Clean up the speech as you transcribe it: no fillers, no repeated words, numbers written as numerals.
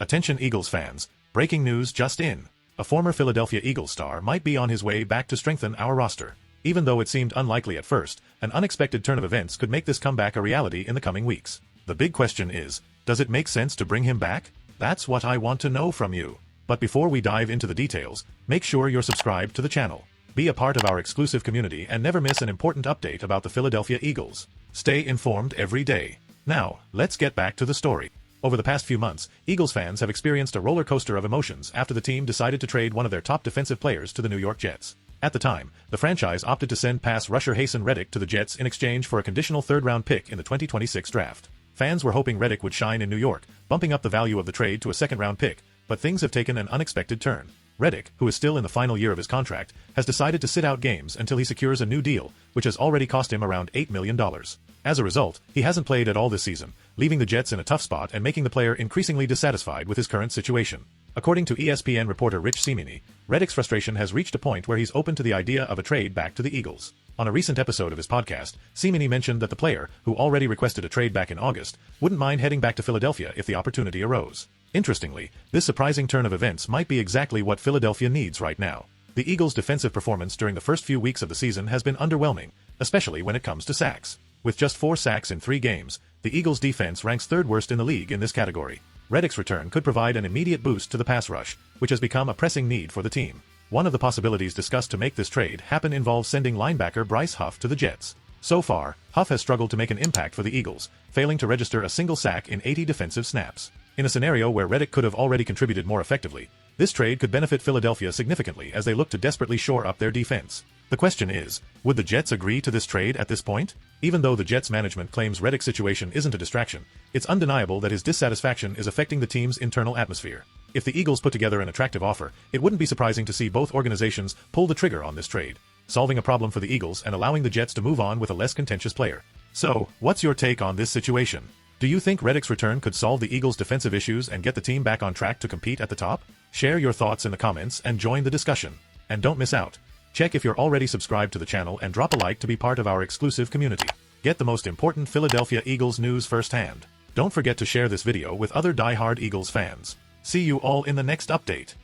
Attention Eagles fans, breaking news just in. A former Philadelphia Eagles star might be on his way back to strengthen our roster. Even though it seemed unlikely at first, an unexpected turn of events could make this comeback a reality in the coming weeks. The big question is, does it make sense to bring him back? That's what I want to know from you. But before we dive into the details, make sure you're subscribed to the channel. Be a part of our exclusive community and never miss an important update about the Philadelphia Eagles. Stay informed every day. Now, let's get back to the story. Over the past few months, Eagles fans have experienced a roller coaster of emotions after the team decided to trade one of their top defensive players to the New York Jets. At the time, the franchise opted to send pass rusher Haason Reddick to the Jets in exchange for a conditional third-round pick in the 2026 draft. Fans were hoping Reddick would shine in New York, bumping up the value of the trade to a second-round pick, but things have taken an unexpected turn. Reddick, who is still in the final year of his contract, has decided to sit out games until he secures a new deal, which has already cost him around $8 million. As a result, he hasn't played at all this season, leaving the Jets in a tough spot and making the player increasingly dissatisfied with his current situation. According to ESPN reporter Rich Cimini, Reddick's frustration has reached a point where he's open to the idea of a trade back to the Eagles. On a recent episode of his podcast, Cimini mentioned that the player, who already requested a trade back in August, wouldn't mind heading back to Philadelphia if the opportunity arose. Interestingly, this surprising turn of events might be exactly what Philadelphia needs right now. The Eagles' defensive performance during the first few weeks of the season has been underwhelming, especially when it comes to sacks. With just 4 sacks in 3 games, the Eagles' defense ranks third worst in the league in this category. Reddick's return could provide an immediate boost to the pass rush, which has become a pressing need for the team. One of the possibilities discussed to make this trade happen involves sending linebacker Bryce Huff to the Jets. So far, Huff has struggled to make an impact for the Eagles, failing to register a single sack in 80 defensive snaps. In a scenario where Reddick could have already contributed more effectively, this trade could benefit Philadelphia significantly as they look to desperately shore up their defense. The question is, would the Jets agree to this trade at this point? Even though the Jets management claims Reddick's situation isn't a distraction, it's undeniable that his dissatisfaction is affecting the team's internal atmosphere. If the Eagles put together an attractive offer, it wouldn't be surprising to see both organizations pull the trigger on this trade, solving a problem for the Eagles and allowing the Jets to move on with a less contentious player. So, what's your take on this situation? Do you think Reddick's return could solve the Eagles' defensive issues and get the team back on track to compete at the top? Share your thoughts in the comments and join the discussion. And don't miss out. Check if you're already subscribed to the channel and drop a like to be part of our exclusive community. Get the most important Philadelphia Eagles news firsthand. Don't forget to share this video with other die-hard Eagles fans. See you all in the next update.